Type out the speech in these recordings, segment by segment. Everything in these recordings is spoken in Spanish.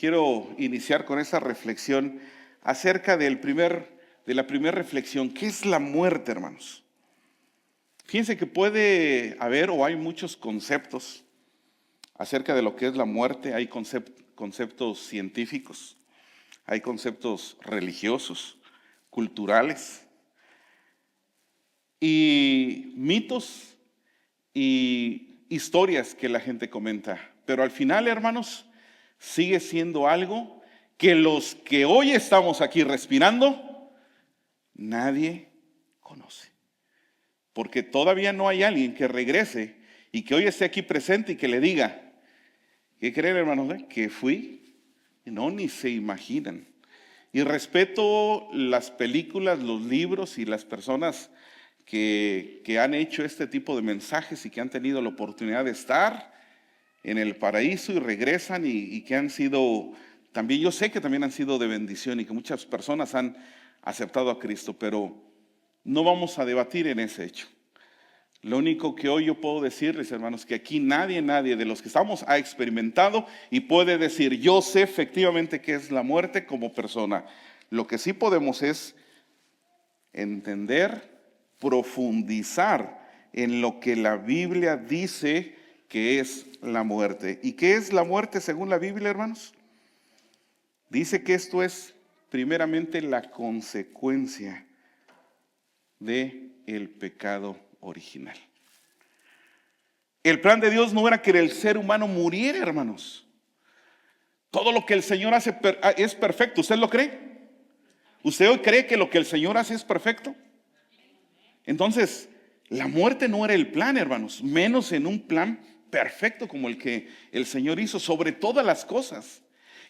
quiero iniciar con esa reflexión acerca de la primera reflexión. ¿Qué es la muerte, hermanos? Fíjense que puede haber o hay muchos conceptos acerca de lo que es la muerte. Hay conceptos científicos, hay conceptos religiosos, culturales y mitos y historias que la gente comenta. Pero al final, hermanos, sigue siendo algo que los que hoy estamos aquí respirando, nadie conoce. Porque todavía no hay alguien que regrese y que hoy esté aquí presente y que le diga, ¿qué creen, hermanos? Que fui, no, ni se imaginan. Y respeto las películas, los libros y las personas que han hecho este tipo de mensajes y que han tenido la oportunidad de estar en el paraíso y regresan y que han sido, también yo sé que también han sido de bendición y que muchas personas han aceptado a Cristo, pero no vamos a debatir en ese hecho. Lo único que hoy yo puedo decirles, hermanos, que aquí nadie de los que estamos ha experimentado y puede decir, yo sé efectivamente qué es la muerte como persona. Lo que sí podemos es entender, profundizar en lo que la Biblia dice que es la muerte. ¿Y qué es la muerte según la Biblia, hermanos? Dice que esto es primeramente la consecuencia del pecado original. El plan de Dios no era que el ser humano muriera, hermanos. Todo lo que el Señor hace es perfecto. ¿Usted lo cree? ¿Usted hoy cree que lo que el Señor hace es perfecto? Entonces, la muerte no era el plan, hermanos, menos en un plan perfecto como el que el Señor hizo sobre todas las cosas.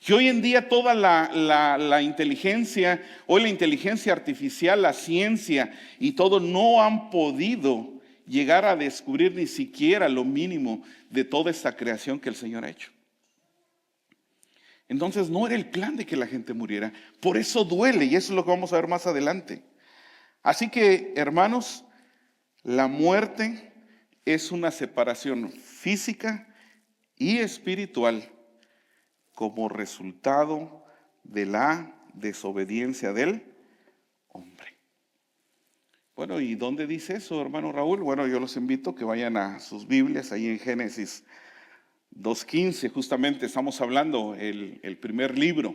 Y hoy en día toda la inteligencia, hoy la inteligencia artificial, la ciencia y todo no han podido llegar a descubrir ni siquiera lo mínimo de toda esta creación que el Señor ha hecho. Entonces no era el plan de que la gente muriera. Por eso duele y eso es lo que vamos a ver más adelante. Así que, hermanos, la muerte es una separación física y espiritual como resultado de la desobediencia del hombre. Bueno, ¿y dónde dice eso, hermano Raúl? Bueno, yo los invito a que vayan a sus Biblias, ahí en Génesis 2:15, justamente estamos hablando el primer libro,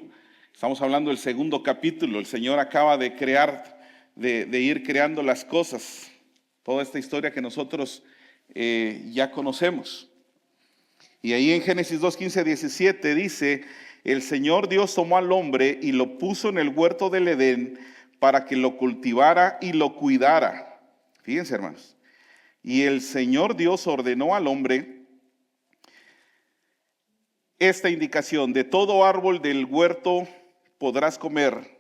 estamos hablando del segundo capítulo. El Señor acaba de crear, de ir creando las cosas, toda esta historia que nosotros ya conocemos. Y ahí en Génesis 2:15-17 dice, el Señor Dios tomó al hombre y lo puso en el huerto del Edén para que lo cultivara y lo cuidara. Fíjense, hermanos. Y el Señor Dios ordenó al hombre esta indicación: de todo árbol del huerto podrás comer,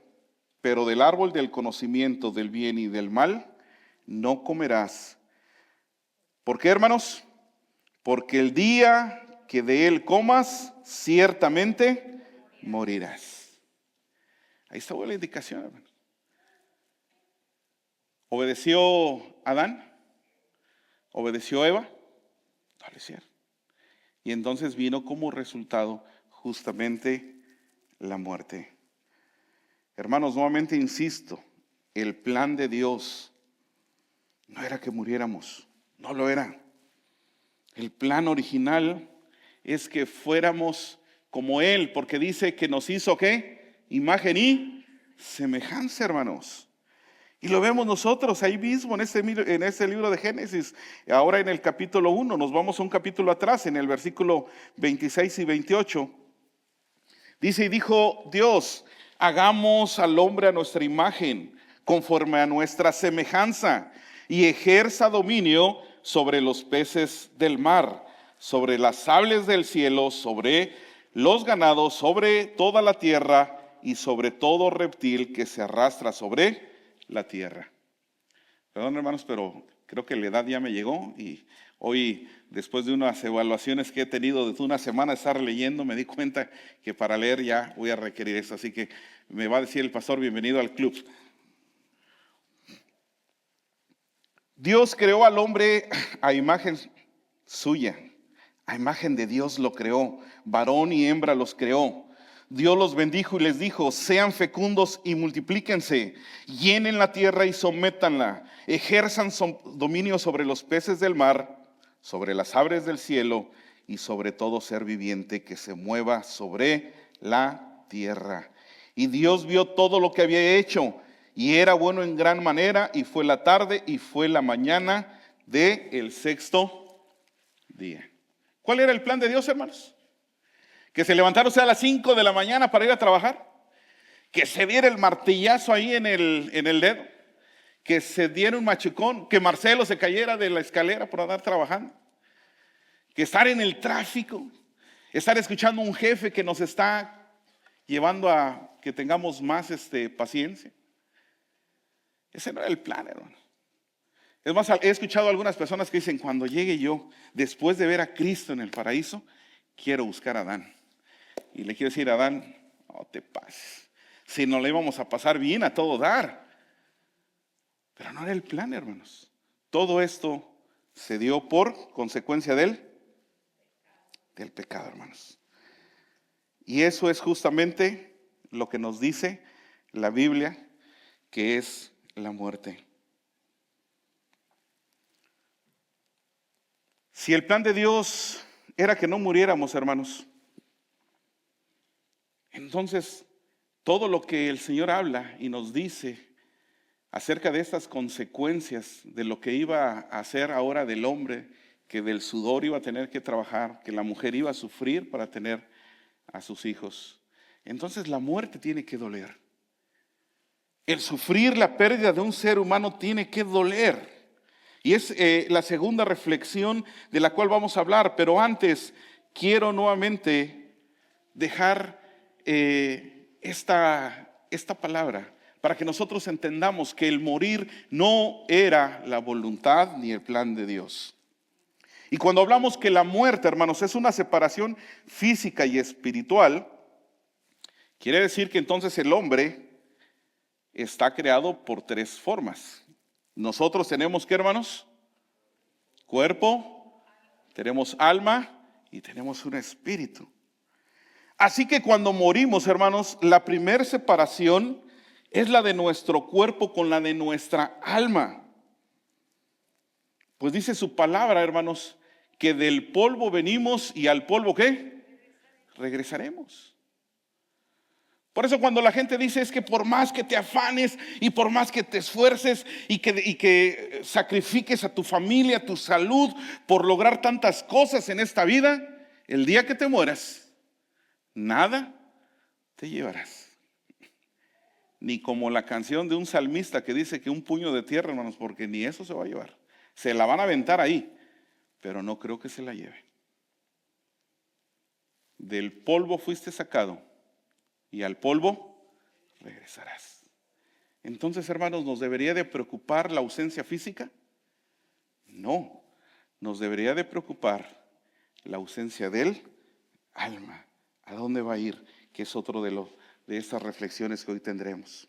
pero del árbol del conocimiento del bien y del mal no comerás. ¿Por qué, hermanos? Porque el día que de él comas, ciertamente morirás. Ahí está la indicación, hermanos. ¿Obedeció Adán? ¿Obedeció Eva? No lo hicieron. Y entonces vino como resultado justamente la muerte. Hermanos, nuevamente insisto, el plan de Dios no era que muriéramos, no lo era. El plan original es que fuéramos como Él, porque dice que nos hizo, ¿qué? Imagen y semejanza, hermanos. Y lo vemos nosotros ahí mismo en este libro de Génesis. Ahora en el capítulo 1, nos vamos a un capítulo atrás, en el versículo 26 y 28. Dice, y dijo Dios, hagamos al hombre a nuestra imagen, conforme a nuestra semejanza, y ejerza dominio sobre los peces del mar, sobre las aves del cielo, sobre los ganados, sobre toda la tierra y sobre todo reptil que se arrastra sobre la tierra. Perdón, hermanos, pero creo que la edad ya me llegó y hoy, después de unas evaluaciones que he tenido desde una semana de estar leyendo, me di cuenta que para leer ya voy a requerir eso. Así que me va a decir el pastor, bienvenido al club. Dios creó al hombre a imagen suya, a imagen de Dios lo creó, varón y hembra los creó. Dios los bendijo y les dijo: sean fecundos y multiplíquense, llenen la tierra y sométanla, ejerzan dominio sobre los peces del mar, sobre las aves del cielo y sobre todo ser viviente que se mueva sobre la tierra. Y Dios vio todo lo que había hecho, y era bueno en gran manera, y fue la tarde y fue la mañana del sexto día. ¿Cuál era el plan de Dios, hermanos? Que se levantara usted a las 5 de la mañana para ir a trabajar, que se diera el martillazo ahí en el dedo, que se diera un machucón, que Marcelo se cayera de la escalera por andar trabajando, que estar en el tráfico, estar escuchando a un jefe que nos está llevando a que tengamos más paciencia. Ese no era el plan, hermano. Es más, he escuchado a algunas personas que dicen: cuando llegue yo, después de ver a Cristo en el paraíso, quiero buscar a Adán. Y le quiero decir a Adán: no te pases, si no le íbamos a pasar bien a todo dar. Pero no era el plan, hermanos. Todo esto se dio por consecuencia del pecado, hermanos. Y eso es justamente lo que nos dice la Biblia, que es la muerte. Si el plan de Dios era que no muriéramos, hermanos, entonces todo lo que el Señor habla y nos dice acerca de estas consecuencias de lo que iba a hacer ahora del hombre, que del sudor iba a tener que trabajar, que la mujer iba a sufrir para tener a sus hijos, entonces la muerte tiene que doler. El sufrir la pérdida de un ser humano tiene que doler. Y es la segunda reflexión de la cual vamos a hablar. Pero antes quiero nuevamente dejar esta palabra para que nosotros entendamos que el morir no era la voluntad ni el plan de Dios. Y cuando hablamos que la muerte, hermanos, es una separación física y espiritual, quiere decir que entonces el hombre está creado por tres formas. Nosotros tenemos, ¿qué, hermanos? Cuerpo, tenemos alma y tenemos un espíritu. Así que cuando morimos, hermanos, la primera separación es la de nuestro cuerpo con la de nuestra alma. Pues dice su palabra, hermanos, que del polvo venimos y al polvo, ¿qué? Regresaremos. Por eso cuando la gente dice es que por más que te afanes y por más que te esfuerces y que sacrifiques a tu familia, a tu salud por lograr tantas cosas en esta vida, el día que te mueras, nada te llevarás. Ni como la canción de un salmista que dice que un puño de tierra, hermanos, porque ni eso se va a llevar. Se la van a aventar ahí, pero no creo que se la lleve. Del polvo fuiste sacado y al polvo regresarás. Entonces, hermanos, ¿nos debería de preocupar la ausencia física? No, nos debería de preocupar la ausencia del alma. ¿A dónde va a ir? Que es otro de estas reflexiones que hoy tendremos.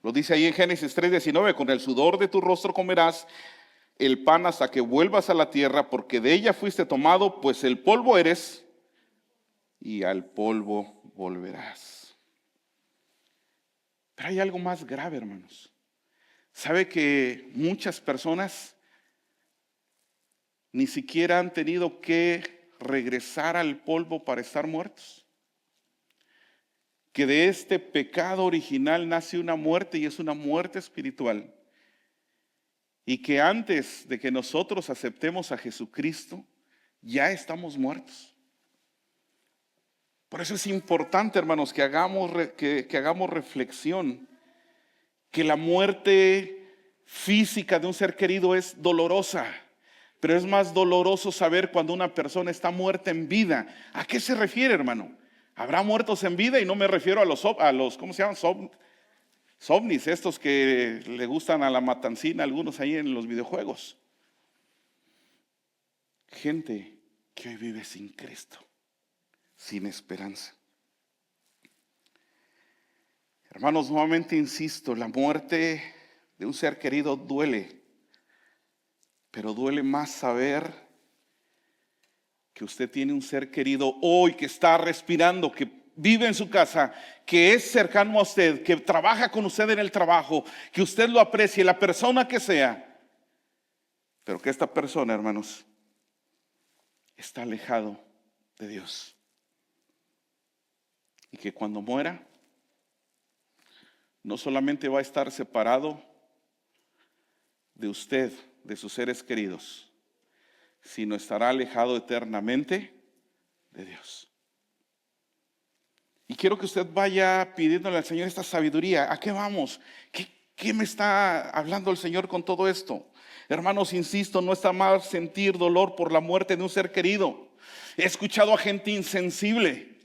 Lo dice ahí en Génesis 3:19: con el sudor de tu rostro comerás el pan hasta que vuelvas a la tierra, porque de ella fuiste tomado, pues el polvo eres y al polvo volverás. Pero hay algo más grave, hermanos. ¿Sabe que muchas personas ni siquiera han tenido que regresar al polvo para estar muertos? Que de este pecado original nace una muerte y es una muerte espiritual. Y que antes de que nosotros aceptemos a Jesucristo, ya estamos muertos. Por eso es importante, hermanos, que hagamos reflexión, que la muerte física de un ser querido es dolorosa, pero es más doloroso saber cuando una persona está muerta en vida. ¿A qué se refiere, hermano? Habrá muertos en vida y no me refiero a los ¿cómo se llaman? Zombies, estos que le gustan a la matancina, algunos ahí en los videojuegos. Gente que hoy vive sin Cristo, sin esperanza. Hermanos, nuevamente insisto, la muerte de un ser querido duele, pero duele más saber que usted tiene un ser querido hoy que está respirando, que vive en su casa, que es cercano a usted, que trabaja con usted en el trabajo, que usted lo aprecie, la persona que sea, pero que esta persona, hermanos, está alejado de Dios. Y que cuando muera, no solamente va a estar separado de usted, de sus seres queridos, sino estará alejado eternamente de Dios. Y quiero que usted vaya pidiéndole al Señor esta sabiduría. ¿A qué vamos? ¿Qué me está hablando el Señor con todo esto? Hermanos, insisto, no está mal sentir dolor por la muerte de un ser querido. He escuchado a gente insensible,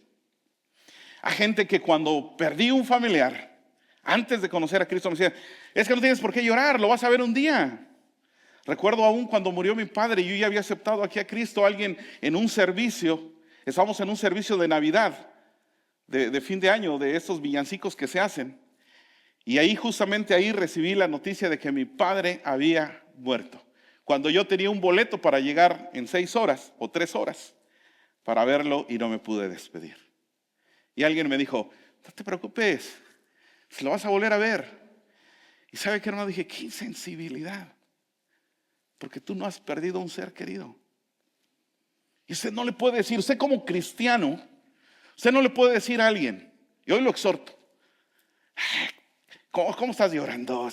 a gente que cuando perdí un familiar, antes de conocer a Cristo, me decía, es que no tienes por qué llorar, lo vas a ver un día. Recuerdo aún cuando murió mi padre y yo ya había aceptado aquí a Cristo, alguien en un servicio, estábamos en un servicio de Navidad, de fin de año, de estos villancicos que se hacen. Y ahí justamente ahí recibí la noticia de que mi padre había muerto. Cuando yo tenía un boleto para llegar en 6 horas o 3 horas para verlo y no me pude despedir. Y alguien me dijo, no te preocupes, si lo vas a volver a ver. Y ¿sabe qué, hermano? Dije, qué insensibilidad. Porque tú no has perdido un ser querido. Y usted no le puede decir, usted como cristiano, usted no le puede decir a alguien, y hoy lo exhorto, ¿cómo estás llorando?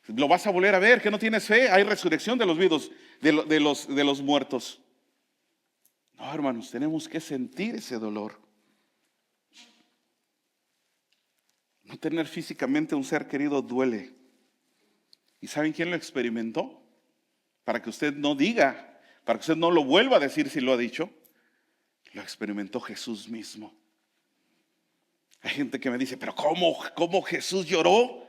Lo vas a volver a ver, que no tienes fe, hay resurrección de los vivos, de los muertos. No, hermanos, tenemos que sentir ese dolor. No tener físicamente un ser querido duele. ¿Y saben quién lo experimentó? Para que usted no diga, para que usted no lo vuelva a decir si lo ha dicho, lo experimentó Jesús mismo. Hay gente que me dice, pero ¿cómo Jesús lloró?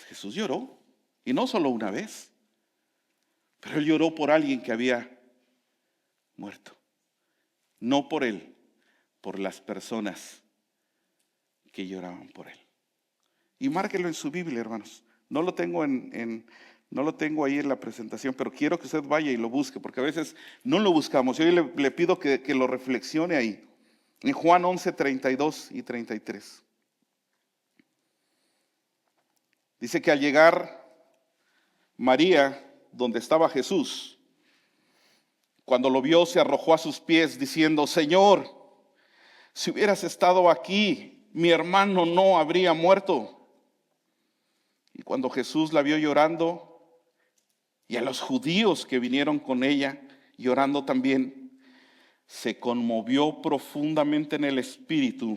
Jesús lloró, y no solo una vez, pero Él lloró por alguien que había muerto. No por Él, por las personas que lloraban por Él. Y márquelo en su Biblia, hermanos. No lo tengo no lo tengo ahí en la presentación, pero quiero que usted vaya y lo busque, porque a veces no lo buscamos. Y hoy le pido que lo reflexione ahí. En Juan 11, 32 y 33. Dice que al llegar María, donde estaba Jesús, cuando lo vio, se arrojó a sus pies diciendo, Señor, si hubieras estado aquí, mi hermano no habría muerto. Y cuando Jesús la vio llorando, y a los judíos que vinieron con ella, llorando también, se conmovió profundamente en el espíritu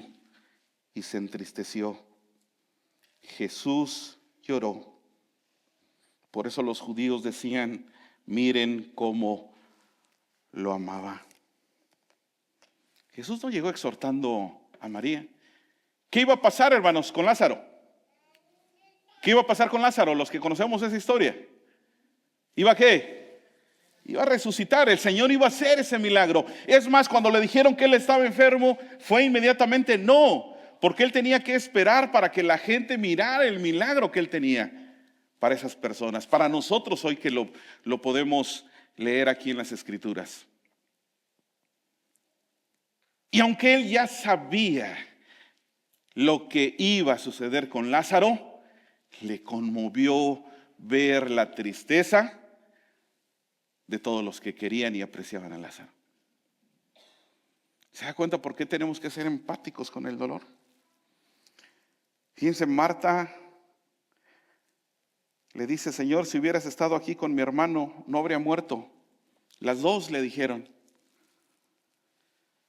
y se entristeció. Jesús lloró. Por eso los judíos decían, miren cómo lo amaba. Jesús no llegó exhortando a María. ¿Qué iba a pasar, hermanos, con Lázaro? ¿Qué iba a pasar con Lázaro? Los que conocemos esa historia. ¿Iba a qué? Iba a resucitar. El Señor iba a hacer ese milagro. Es más, cuando le dijeron que él estaba enfermo, fue inmediatamente no, porque él tenía que esperar para que la gente mirara el milagro que él tenía para esas personas. Para nosotros hoy que lo podemos leer aquí en las Escrituras. Y aunque él ya sabía lo que iba a suceder con Lázaro, le conmovió ver la tristeza de todos los que querían y apreciaban a Lázaro. ¿Se da cuenta por qué tenemos que ser empáticos con el dolor? Fíjense, Marta le dice, Señor, si hubieras estado aquí con mi hermano, no habría muerto. Las dos le dijeron,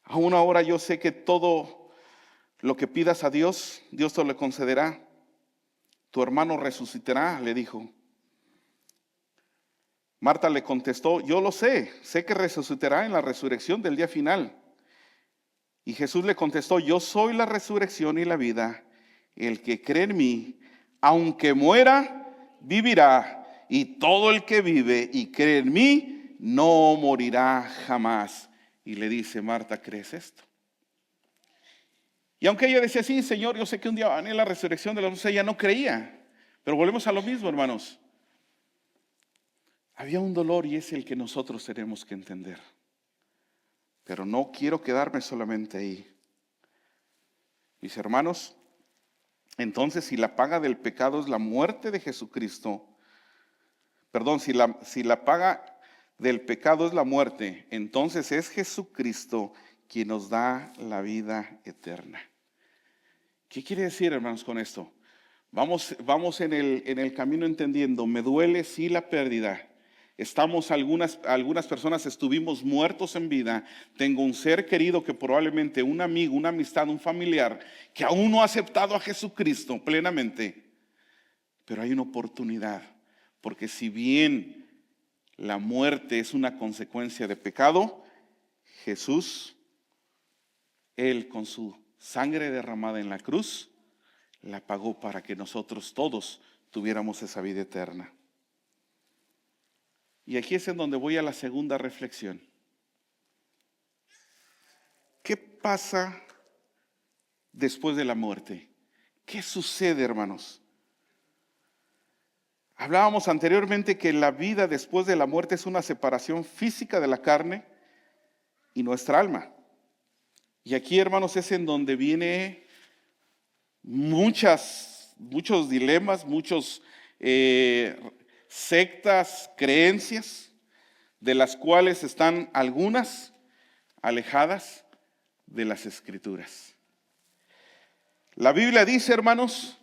aún ahora yo sé que todo lo que pidas a Dios, Dios te lo concederá. Tu hermano resucitará, le dijo. Marta le contestó, yo lo sé que resucitará en la resurrección del día final. Y Jesús le contestó, yo soy la resurrección y la vida. El que cree en mí, aunque muera, vivirá. Y todo el que vive y cree en mí, no morirá jamás. Y le dice, Marta, ¿crees esto? Y aunque ella decía, sí, Señor, yo sé que un día va a venir la resurrección de los muertos, ella no creía. Pero volvemos a lo mismo, hermanos. Había un dolor y es el que nosotros tenemos que entender. Pero no quiero quedarme solamente ahí. Mis hermanos, entonces si la paga del pecado es la muerte de Jesucristo, si la paga del pecado es la muerte, entonces es Jesucristo quien nos da la vida eterna. ¿Qué quiere decir, hermanos, con esto? Vamos en el camino entendiendo, me duele sí la pérdida. Algunas personas estuvimos muertos en vida. Tengo un ser querido que probablemente un amigo, una amistad, un familiar que aún no ha aceptado a Jesucristo plenamente. Pero hay una oportunidad, porque si bien la muerte es una consecuencia de pecado, Jesús, Él con su sangre derramada en la cruz, la pagó para que nosotros todos tuviéramos esa vida eterna. Y aquí es en donde voy a la segunda reflexión. ¿Qué pasa después de la muerte? ¿Qué sucede, hermanos? Hablábamos anteriormente que la vida después de la muerte es una separación física de la carne y nuestra alma. Y aquí, hermanos, es en donde viene muchos dilemas, muchos sectas, creencias, de las cuales están algunas alejadas de las Escrituras. La Biblia dice, hermanos,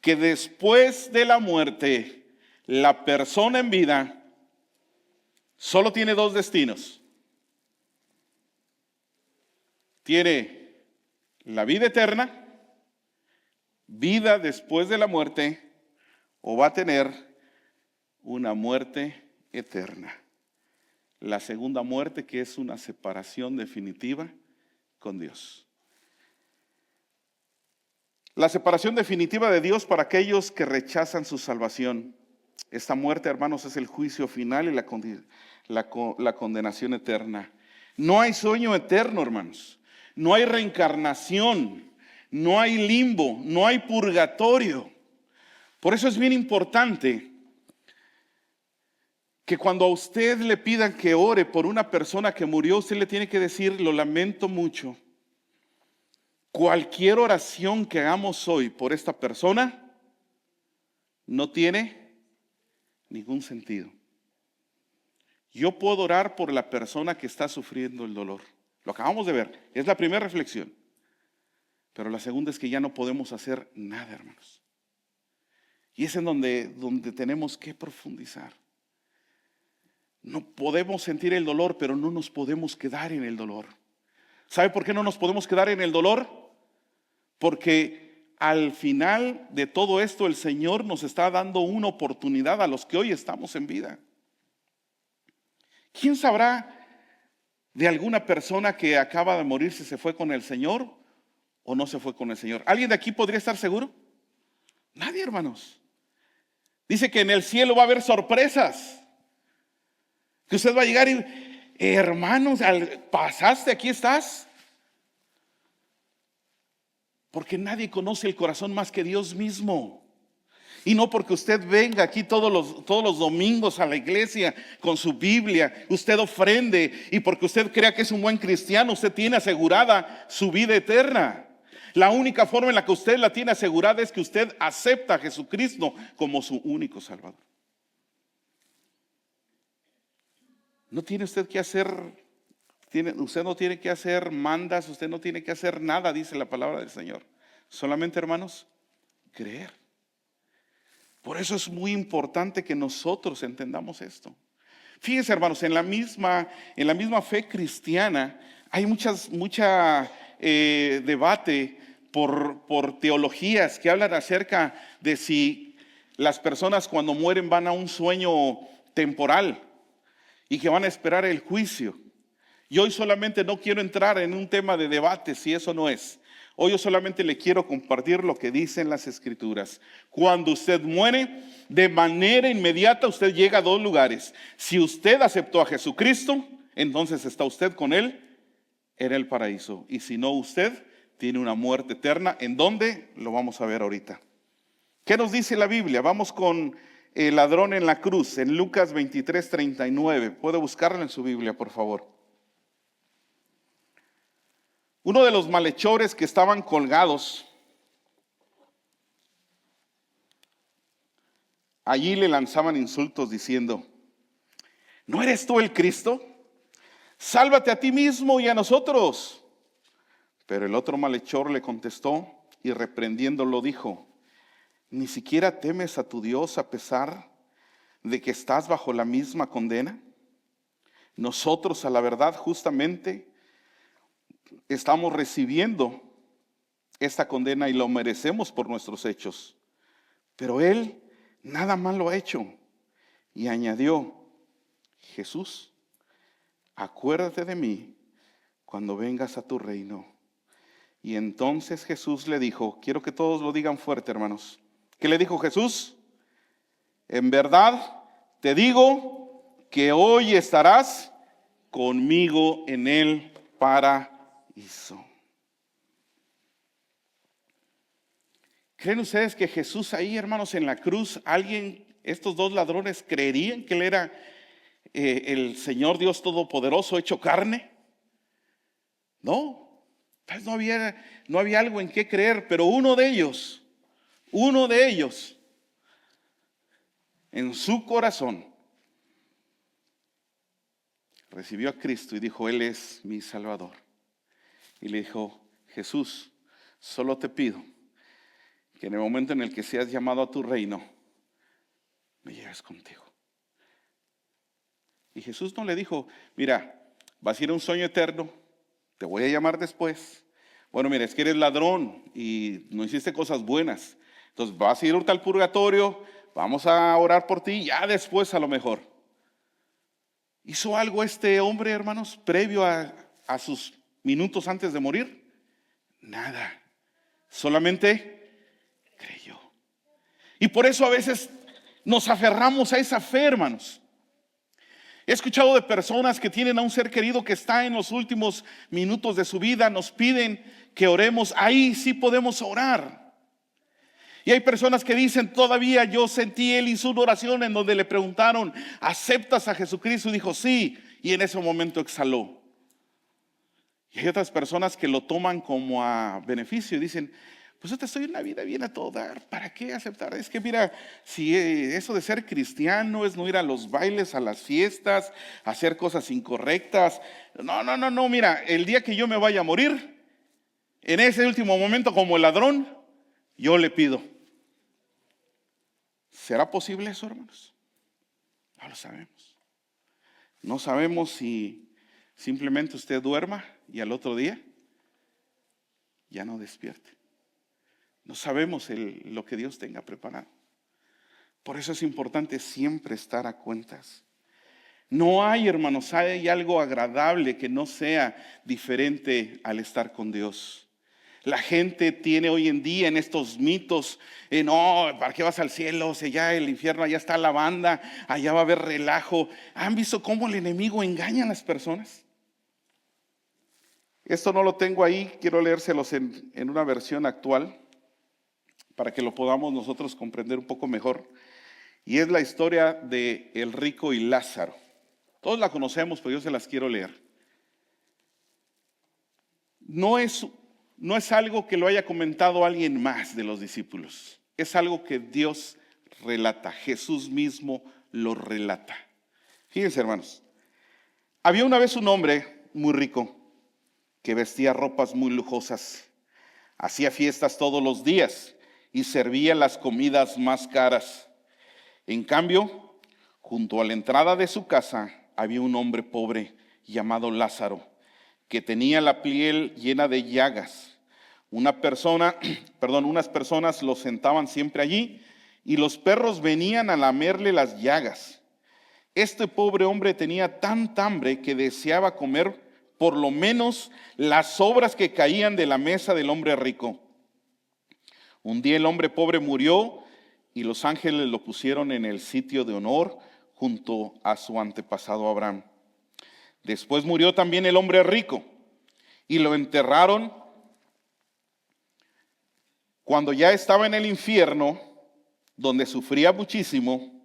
que después de la muerte, la persona en vida solo tiene dos destinos. Tiene la vida eterna, vida después de la muerte, o va a tener una muerte eterna. La segunda muerte, que es una separación definitiva con Dios. La separación definitiva de Dios para aquellos que rechazan su salvación. Esta muerte, hermanos, es el juicio final y la condenación eterna. No hay sueño eterno, hermanos. No hay reencarnación, no hay limbo, no hay purgatorio. Por eso es bien importante que cuando a usted le pidan que ore por una persona que murió, usted le tiene que decir, lo lamento mucho. Cualquier oración que hagamos hoy por esta persona no tiene ningún sentido. Yo puedo orar por la persona que está sufriendo el dolor. Lo acabamos de ver, es la primera reflexión. Pero la segunda es que ya no podemos hacer nada, hermanos. Y es en donde tenemos que profundizar. No podemos sentir el dolor, pero no nos podemos quedar en el dolor. ¿Sabe por qué no nos podemos quedar en el dolor? Porque al final de todo esto el Señor nos está dando una oportunidad a los que hoy estamos en vida. ¿Quién sabrá de alguna persona que acaba de morir si se fue con el Señor o no se fue con el Señor? ¿Alguien de aquí podría estar seguro? Nadie, hermanos. Dice que en el cielo va a haber sorpresas. Que usted va a llegar y, hermanos, pasaste, aquí estás. Porque nadie conoce el corazón más que Dios mismo. Y no porque usted venga aquí todos los domingos a la iglesia con su Biblia, usted ofrende, y porque usted crea que es un buen cristiano, usted tiene asegurada su vida eterna. La única forma en la que usted la tiene asegurada es que usted acepta a Jesucristo como su único Salvador. No tiene usted que hacer, usted no tiene que hacer mandas, usted no tiene que hacer nada, dice la palabra del Señor. Solamente, hermanos, creer. Por eso es muy importante que nosotros entendamos esto. Fíjense, hermanos, en la misma fe cristiana hay mucha debate por teologías que hablan acerca de si las personas cuando mueren van a un sueño temporal y que van a esperar el juicio. Y hoy solamente no quiero entrar en un tema de debate si eso no es. Hoy yo solamente le quiero compartir lo que dicen las Escrituras. Cuando usted muere, de manera inmediata usted llega a dos lugares. Si usted aceptó a Jesucristo, entonces está usted con Él en el paraíso. Y si no, usted tiene una muerte eterna. ¿En dónde? Lo vamos a ver ahorita. ¿Qué nos dice la Biblia? Vamos con el ladrón en la cruz, en Lucas 23:39. ¿Puede buscarlo en su Biblia, por favor? Uno de los malhechores que estaban colgados Allí le lanzaban insultos diciendo: ¿no eres tú el Cristo? Sálvate a ti mismo y a nosotros. Pero el otro malhechor le contestó y reprendiéndolo dijo: ¿ni siquiera temes a tu Dios a pesar de que estás bajo la misma condena? Nosotros, a la verdad, justamente estamos recibiendo esta condena y lo merecemos por nuestros hechos. Pero él nada malo ha hecho. Y añadió: Jesús, acuérdate de mí cuando vengas a tu reino. Y entonces Jesús le dijo, quiero que todos lo digan fuerte, hermanos. ¿Qué le dijo Jesús? En verdad te digo que hoy estarás conmigo en el paraíso. ¿Creen ustedes que Jesús ahí, hermanos, en la cruz, estos dos ladrones creerían que él era el Señor Dios Todopoderoso hecho carne? No, pues no había algo en qué creer, pero uno de ellos, en su corazón, recibió a Cristo y dijo: Él es mi Salvador. Y le dijo: Jesús, solo te pido que en el momento en el que seas llamado a tu reino, me lleves contigo. Y Jesús no le dijo: mira, vas a ir a un sueño eterno, te voy a llamar después. Bueno, mira, es que eres ladrón y no hiciste cosas buenas, entonces vas a ir al purgatorio, vamos a orar por ti, ya después a lo mejor. ¿Hizo algo este hombre, hermanos, previo a sus minutos antes de morir? Nada, solamente creyó. Y por eso a veces nos aferramos a esa fe, hermanos. He escuchado de personas que tienen a un ser querido que está en los últimos minutos de su vida, nos piden que oremos, ahí sí podemos orar. Y hay personas que dicen: todavía yo sentí, él hizo una oración en donde le preguntaron: ¿aceptas a Jesucristo? Y dijo: sí, y en ese momento exhaló. Y hay otras personas que lo toman como a beneficio y dicen: pues yo estoy en una vida bien a todo dar, ¿para qué aceptar? Es que mira, si eso de ser cristiano es no ir a los bailes, a las fiestas, hacer cosas incorrectas. No, mira, el día que yo me vaya a morir, en ese último momento, como el ladrón, yo le pido. ¿Será posible eso, hermanos? No lo sabemos. No sabemos si simplemente usted duerma y al otro día ya no despierte. No sabemos lo que Dios tenga preparado. Por eso es importante siempre estar a cuentas. No hay, hermanos, hay algo agradable que no sea diferente al estar con Dios. La gente tiene hoy en día en estos mitos, no, ¿para qué vas al cielo? O sea, ya el infierno, allá está la banda, allá va a haber relajo. ¿Han visto cómo el enemigo engaña a las personas? Esto no lo tengo ahí, quiero leérselos en una versión actual, para que lo podamos nosotros comprender un poco mejor. Y es la historia de el rico y Lázaro. Todos la conocemos, pero yo se las quiero leer. No es algo que lo haya comentado alguien más de los discípulos. Es algo que Dios relata. Jesús mismo lo relata. Fíjense, hermanos. Había una vez un hombre muy rico que vestía ropas muy lujosas. Hacía fiestas todos los días y servía las comidas más caras. En cambio, junto a la entrada de su casa había un hombre pobre llamado Lázaro, que tenía la piel llena de llagas. Unas personas lo sentaban siempre allí y los perros venían a lamerle las llagas. Este pobre hombre tenía tanta hambre que deseaba comer por lo menos las sobras que caían de la mesa del hombre rico. Un día el hombre pobre murió y los ángeles lo pusieron en el sitio de honor junto a su antepasado Abraham. Después murió también el hombre rico y lo enterraron. Cuando ya estaba en el infierno, donde sufría muchísimo,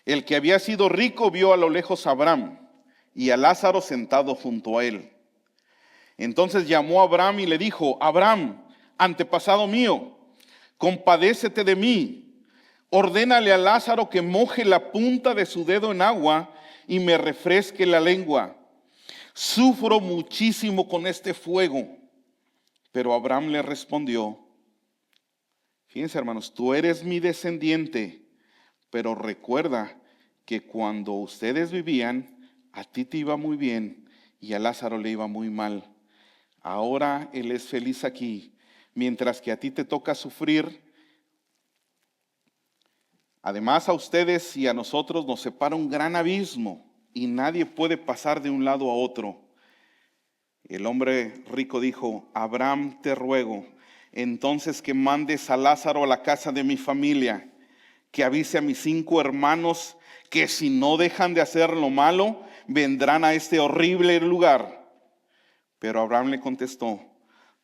el que había sido rico vio a lo lejos a Abraham y a Lázaro sentado junto a él. Entonces llamó a Abraham y le dijo: Abraham, antepasado mío, compadécete de mí. ordénale a Lázaro que moje la punta de su dedo en agua y me refresque la lengua. Sufro muchísimo con este fuego. Pero Abraham le respondió, fíjense hermanos, tú eres mi descendiente, pero recuerda que cuando ustedes vivían, a ti te iba muy bien y a Lázaro le iba muy mal. Ahora él es feliz aquí, mientras que a ti te toca sufrir. Además, a ustedes y a nosotros nos separa un gran abismo y nadie puede pasar de un lado a otro. El hombre rico dijo, Abraham, te ruego, entonces que mandes a Lázaro a la casa de mi familia, que avise a mis 5 hermanos que si no dejan de hacer lo malo, vendrán a este horrible lugar. Pero Abraham le contestó,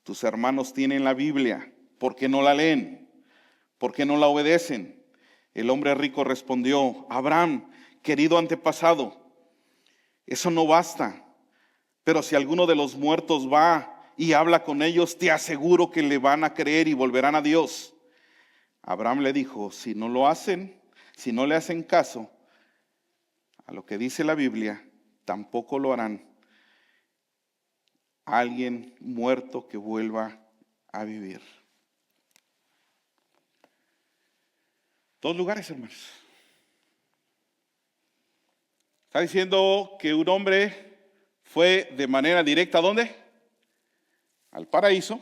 tus hermanos tienen la Biblia, ¿por qué no la leen? ¿Por qué no la obedecen? El hombre rico respondió, Abraham, querido antepasado, eso no basta. Pero si alguno de los muertos va y habla con ellos, te aseguro que le van a creer y volverán a Dios. Abraham le dijo, si no lo hacen, si no le hacen caso a lo que dice la Biblia, tampoco lo harán. Alguien muerto que vuelva a vivir. 2 lugares, hermanos. Está diciendo que un hombre fue de manera directa, ¿a dónde? Al paraíso.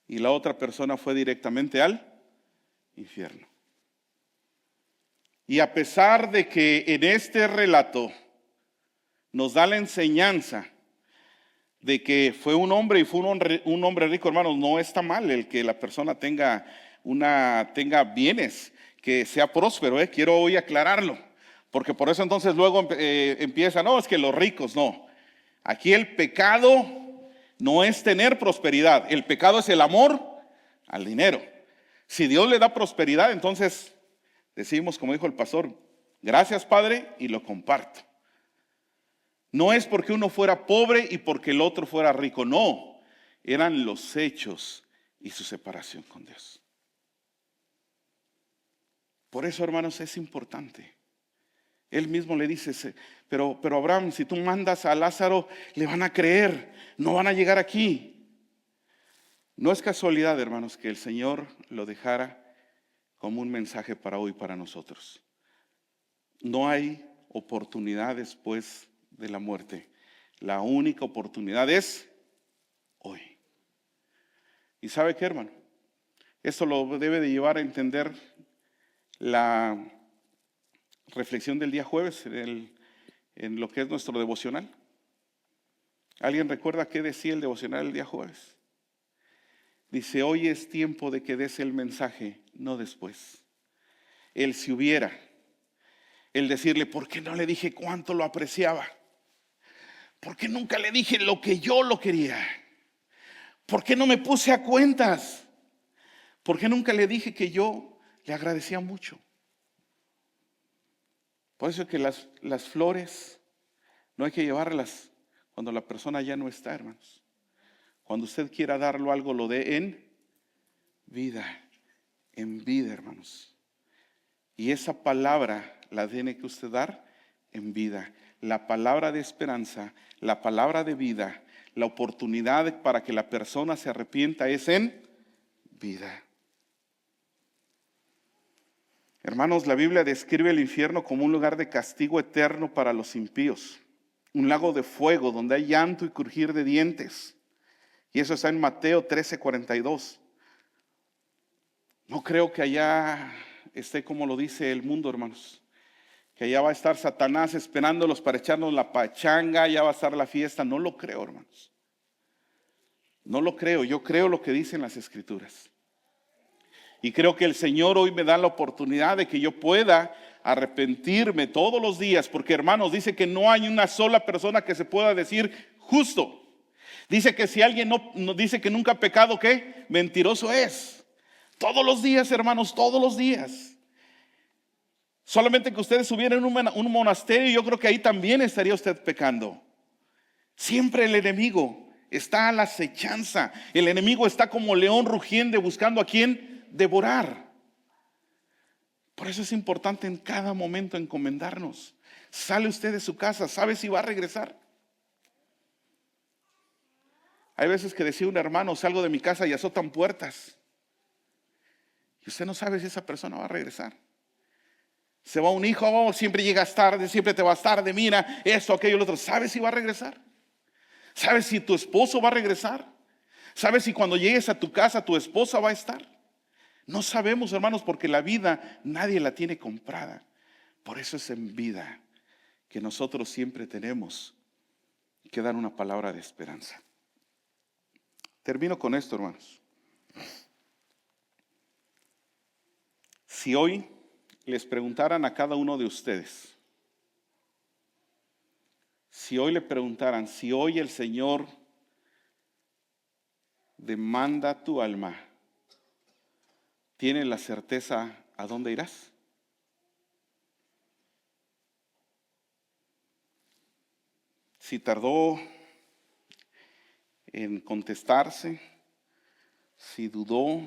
Y la otra persona fue directamente al infierno. Y a pesar de que en este relato nos da la enseñanza de que fue un hombre y fue un hombre rico, hermanos, no está mal el que la persona tenga bienes, que sea próspero, quiero hoy aclararlo, porque por eso entonces luego empieza, no, es que los ricos, no. Aquí el pecado no es tener prosperidad, el pecado es el amor al dinero. Si Dios le da prosperidad, entonces decimos, como dijo el pastor, gracias Padre, y lo comparto. No es porque uno fuera pobre y porque el otro fuera rico, no, eran los hechos y su separación con Dios. Por eso, hermanos, es importante. Él mismo le dice, pero Abraham, si tú mandas a Lázaro, le van a creer, no van a llegar aquí. No es casualidad, hermanos, que el Señor lo dejara como un mensaje para hoy, para nosotros. No hay oportunidad después de la muerte. La única oportunidad es hoy. ¿Y sabe qué, hermano? Esto lo debe de llevar a entender la reflexión del día jueves en lo que es nuestro devocional. ¿Alguien recuerda qué decía el devocional el día jueves? Dice, hoy es tiempo de que des el mensaje, no después. El si hubiera, el decirle, ¿por qué no le dije cuánto lo apreciaba? ¿Por qué nunca le dije lo que yo lo quería? ¿Por qué no me puse a cuentas? ¿Por qué nunca le dije que yo le agradecía mucho? Por eso es que las flores no hay que llevarlas cuando la persona ya no está, hermanos. Cuando usted quiera darlo algo, lo dé en vida, hermanos. Y esa palabra la tiene que usted dar en vida. La palabra de esperanza, la palabra de vida, la oportunidad para que la persona se arrepienta es en vida. Hermanos, la Biblia describe el infierno como un lugar de castigo eterno para los impíos, un lago de fuego donde hay llanto y crujir de dientes. Y eso está en Mateo 13:42. No creo que allá esté como lo dice el mundo, hermanos, que allá va a estar Satanás esperándolos para echarnos la pachanga, allá va a estar la fiesta. No lo creo, hermanos. No lo creo, yo creo lo que dicen las Escrituras. Y creo que el Señor hoy me da la oportunidad de que yo pueda arrepentirme todos los días, porque hermanos, dice que no hay una sola persona que se pueda decir justo. Dice que si alguien no dice que nunca ha pecado, ¿qué? Mentiroso es. Todos los días, hermanos, todos los días. Solamente que usted estuviera en un monasterio, yo creo que ahí también estaría usted pecando. Siempre el enemigo está a la acechanza. El enemigo está como león rugiente buscando a quién devorar. Por eso es importante en cada momento encomendarnos. Sale usted de su casa, ¿sabe si va a regresar? Hay veces que decía un hermano, salgo de mi casa y azotan puertas. Y usted no sabe si esa persona va a regresar. Se va un hijo, oh, siempre llegas tarde, siempre te vas tarde, mira, esto, aquello, lo otro. ¿Sabes si va a regresar? ¿Sabes si tu esposo va a regresar? ¿Sabes si cuando llegues a tu casa tu esposa va a estar? No sabemos, hermanos, porque la vida nadie la tiene comprada. Por eso es en vida que nosotros siempre tenemos que dar una palabra de esperanza. Termino con esto, hermanos. Si hoy les preguntaran a cada uno de ustedes, si hoy le preguntaran, si hoy el Señor demanda tu alma, ¿tienes la certeza a dónde irás? Si tardó en contestarse, si dudó,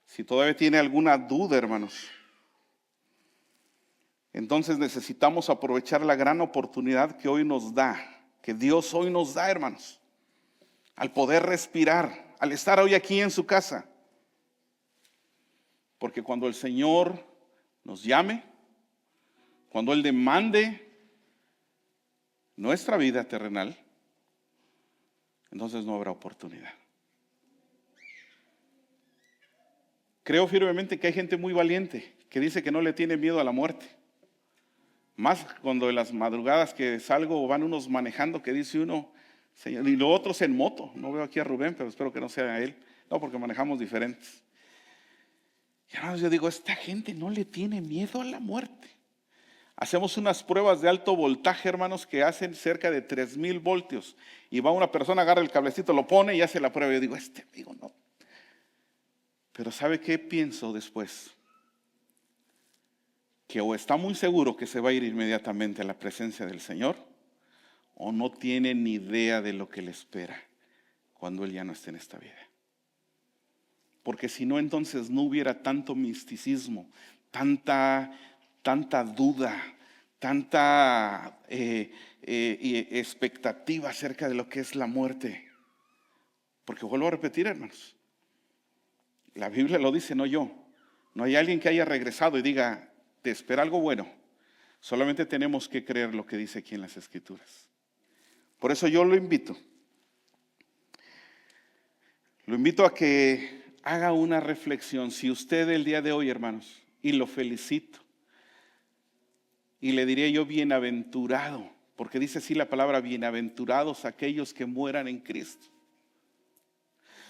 si todavía tiene alguna duda, hermanos, entonces necesitamos aprovechar la gran oportunidad que hoy nos da, que Dios hoy nos da, hermanos, al poder respirar, al estar hoy aquí en su casa. Porque cuando el Señor nos llame, cuando Él demande nuestra vida terrenal, entonces no habrá oportunidad. Creo firmemente que hay gente muy valiente que dice que no le tiene miedo a la muerte. Más cuando en las madrugadas que salgo van unos manejando que dice uno, Señor, y los otros en moto. No veo aquí a Rubén, pero espero que no sea él. No, porque manejamos diferentes. Y hermanos, yo digo, esta gente no le tiene miedo a la muerte. Hacemos unas pruebas de alto voltaje, hermanos, que hacen cerca de 3000 voltios. Y va una persona, agarra el cablecito, lo pone y hace la prueba. Yo digo, amigo no. Pero ¿sabe qué pienso después? Que o está muy seguro que se va a ir inmediatamente a la presencia del Señor, o no tiene ni idea de lo que le espera cuando Él ya no esté en esta vida. Porque si no, entonces no hubiera tanto misticismo, tanta duda, tanta expectativa acerca de lo que es la muerte. Porque vuelvo a repetir, hermanos, la Biblia lo dice, no yo. No hay alguien que haya regresado y diga, te espera algo bueno. Solamente tenemos que creer lo que dice aquí en las Escrituras. Por eso yo lo invito a que haga una reflexión. Si usted el día de hoy, hermanos, y lo felicito, y le diría yo bienaventurado, porque dice así la palabra, bienaventurados aquellos que mueran en Cristo.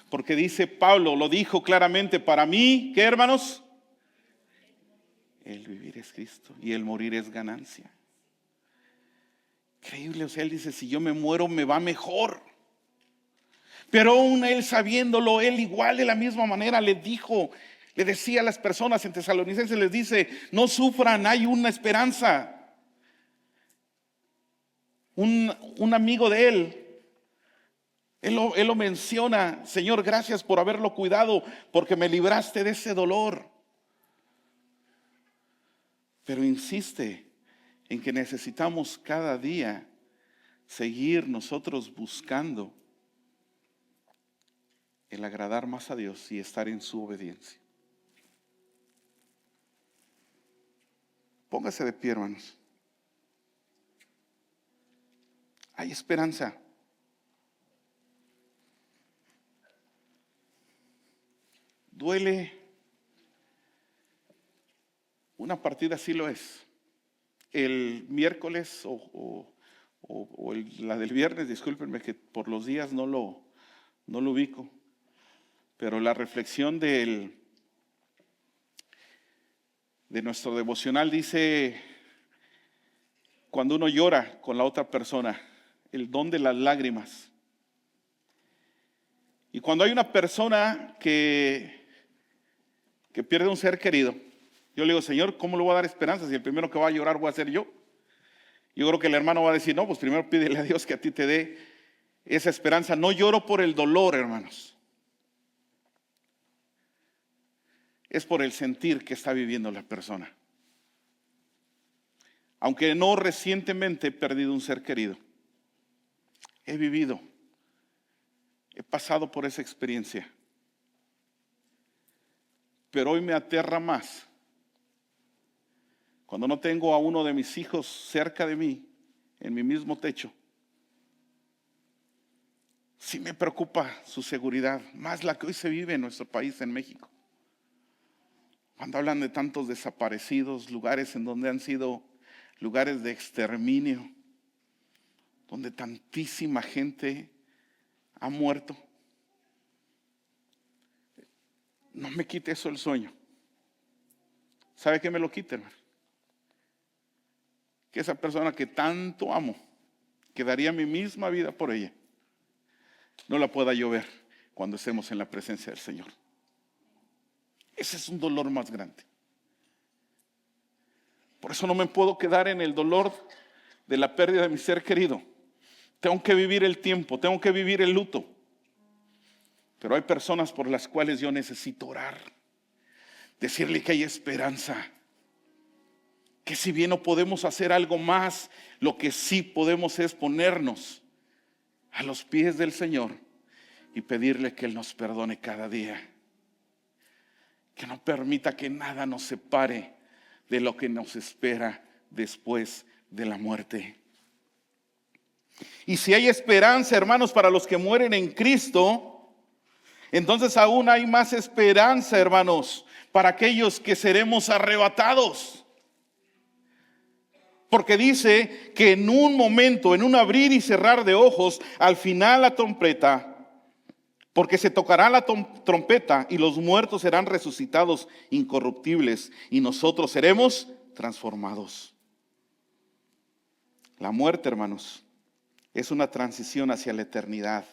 Porque dice Pablo, lo dijo claramente, para mí, ¿qué, hermanos? El vivir es Cristo y el morir es ganancia. Increíble, o sea, él dice, si yo me muero me va mejor. Pero aún él sabiéndolo, él igual de la misma manera le decía a las personas en Tesalonicenses, les dice, no sufran, hay una esperanza. Un amigo de él lo menciona, Señor, gracias por haberlo cuidado, porque me libraste de ese dolor. Pero insiste en que necesitamos cada día seguir nosotros buscando el agradar más a Dios y estar en su obediencia. Póngase de pie, hermanos. Hay esperanza. Duele. Una partida sí lo es. El miércoles o la del viernes, discúlpenme que por los días no lo ubico, pero la reflexión de nuestro devocional dice, cuando uno llora con la otra persona, el don de las lágrimas. Y cuando hay una persona que pierde un ser querido, yo le digo, Señor, ¿cómo le voy a dar esperanza si el primero que va a llorar voy a ser yo? Yo creo que el hermano va a decir, no, pues primero pídele a Dios que a ti te dé esa esperanza. No lloro por el dolor, hermanos. es por el sentir que está viviendo la persona. Aunque no recientemente he perdido un ser querido, he vivido, he pasado por esa experiencia. Pero hoy me aterra más cuando no tengo a uno de mis hijos cerca de mí, en mi mismo techo. Sí me preocupa su seguridad, más la que hoy se vive en nuestro país, en México. Cuando hablan de tantos desaparecidos, lugares en donde han sido lugares de exterminio, donde tantísima gente ha muerto. No me quite eso el sueño. ¿Sabe qué me lo quite, hermano? Que esa persona que tanto amo, que daría mi misma vida por ella, no la pueda yo ver cuando estemos en la presencia del Señor. Ese es un dolor más grande. Por eso no me puedo quedar en el dolor de la pérdida de mi ser querido. Tengo que vivir el tiempo, tengo que vivir el luto. Pero hay personas por las cuales yo necesito orar, decirle que hay esperanza, que si bien no podemos hacer algo más, lo que sí podemos es ponernos a los pies del Señor y pedirle que Él nos perdone cada día, que no permita que nada nos separe de lo que nos espera después de la muerte. Y si hay esperanza, hermanos, para los que mueren en Cristo, entonces aún hay más esperanza, hermanos, para aquellos que seremos arrebatados. Porque dice que en un momento, en un abrir y cerrar de ojos, al final la trompeta, porque se tocará la trompeta y los muertos serán resucitados incorruptibles y nosotros seremos transformados. La muerte, hermanos, es una transición hacia la eternidad,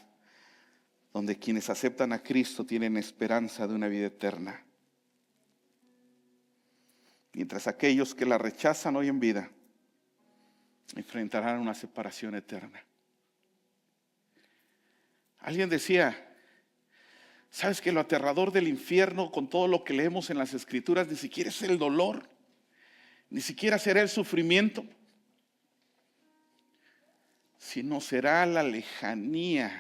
donde quienes aceptan a Cristo tienen esperanza de una vida eterna. Mientras aquellos que la rechazan hoy en vida enfrentarán una separación eterna. Alguien decía, ¿sabes que lo aterrador del infierno, con todo lo que leemos en las Escrituras, ni siquiera es el dolor, ni siquiera será el sufrimiento, sino será la lejanía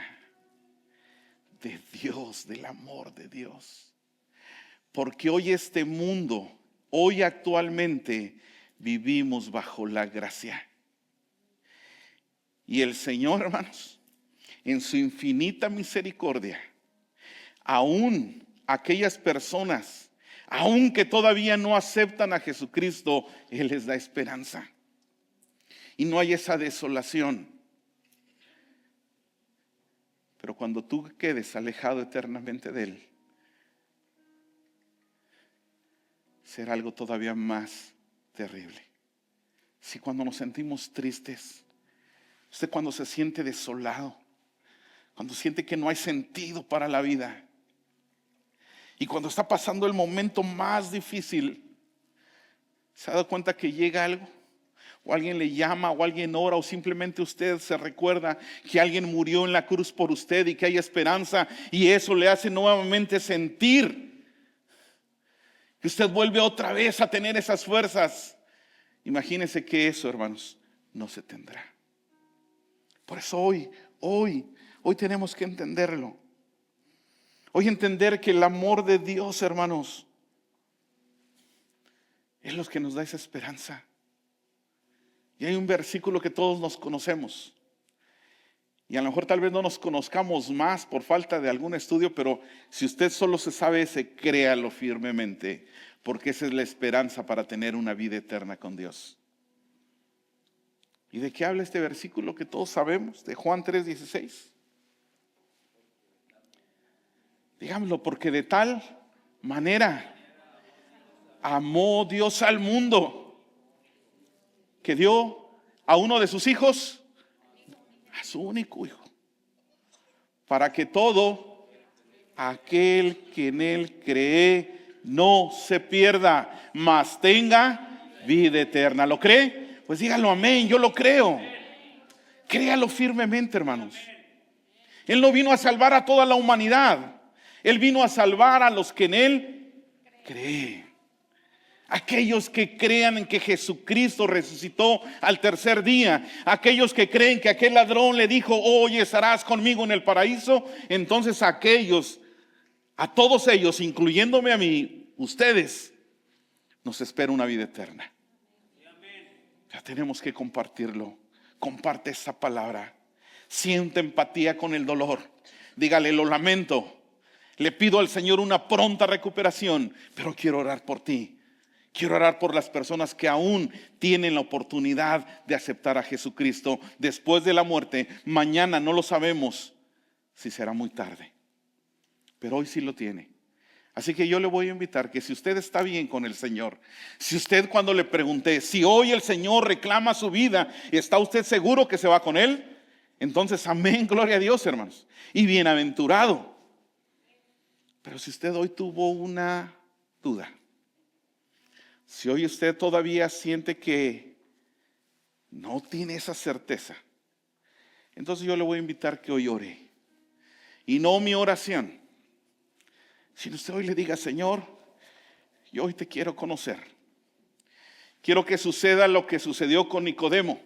de Dios, del amor de Dios? Porque hoy este mundo, hoy actualmente vivimos bajo la gracia. Y el Señor, hermanos, en su infinita misericordia, aún aquellas personas, aun que todavía no aceptan a Jesucristo, Él les da esperanza. Y no hay esa desolación. Pero cuando tú quedes alejado eternamente de Él, será algo todavía más terrible. Si cuando nos sentimos tristes, usted cuando se siente desolado, cuando siente que no hay sentido para la vida, y cuando está pasando el momento más difícil, ¿se ha dado cuenta que llega algo? O alguien le llama, o alguien ora, o simplemente usted se recuerda que alguien murió en la cruz por usted y que hay esperanza, y eso le hace nuevamente sentir que usted vuelve otra vez a tener esas fuerzas. Imagínese que eso, hermanos, no se tendrá. Por eso hoy tenemos que entenderlo. Hoy entender que el amor de Dios, hermanos, es lo que nos da esa esperanza. Y hay un versículo que todos nos conocemos. Y a lo mejor tal vez no nos conozcamos más por falta de algún estudio, pero si usted solo se sabe ese, créalo firmemente, porque esa es la esperanza para tener una vida eterna con Dios. ¿Y de qué habla este versículo que todos sabemos? De Juan 3:16. Digámoslo, porque de tal manera amó Dios al mundo, que dio a uno de sus hijos, a su único hijo, para que todo aquel que en Él cree no se pierda, mas tenga vida eterna. ¿Lo cree? Pues dígalo amén, yo lo creo. Créalo firmemente, hermanos. Él no vino a salvar a toda la humanidad. Él vino a salvar a los que en Él cree. Aquellos que crean en que Jesucristo resucitó al tercer día, aquellos que creen que aquel ladrón le dijo, hoy estarás conmigo en el paraíso, entonces a todos ellos, incluyéndome a mí, ustedes, nos espera una vida eterna. Ya tenemos que compartirlo. Comparte esta palabra. Siente empatía con el dolor. Dígale, lo lamento. Le pido al Señor una pronta recuperación, pero quiero orar por ti. Quiero orar por las personas que aún tienen la oportunidad de aceptar a Jesucristo después de la muerte. Mañana no lo sabemos si será muy tarde, pero hoy sí lo tiene. Así que yo le voy a invitar que si usted está bien con el Señor, si usted, cuando le pregunté, si hoy el Señor reclama su vida, ¿está usted seguro que se va con Él? Entonces, amén, gloria a Dios, hermanos. Y bienaventurado. Pero si usted hoy tuvo una duda, si hoy usted todavía siente que no tiene esa certeza, entonces yo le voy a invitar que hoy ore. Y no mi oración, sino usted hoy le diga, Señor, yo hoy te quiero conocer. Quiero que suceda lo que sucedió con Nicodemo.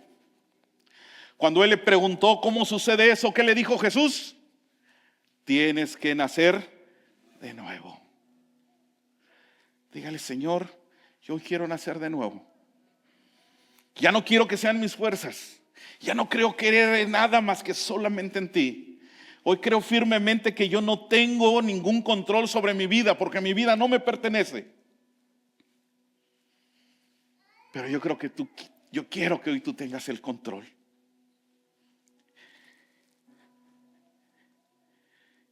Cuando él le preguntó cómo sucede eso, ¿qué le dijo Jesús? Tienes que nacer de nuevo. Dígale, Señor, yo quiero nacer de nuevo. Ya no quiero que sean mis fuerzas. Ya no creo querer en nada más que solamente en ti. Hoy creo firmemente que yo no tengo ningún control sobre mi vida, porque mi vida no me pertenece. Pero yo creo que yo quiero que hoy tú tengas el control.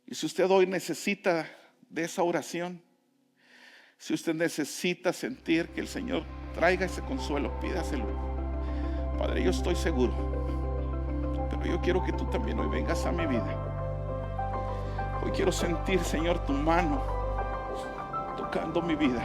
Y si usted hoy necesita de esa oración, si usted necesita sentir que el Señor traiga ese consuelo, pídaselo. Padre, yo estoy seguro, pero yo quiero que tú también hoy vengas a mi vida. Hoy quiero sentir, Señor, tu mano tocando mi vida.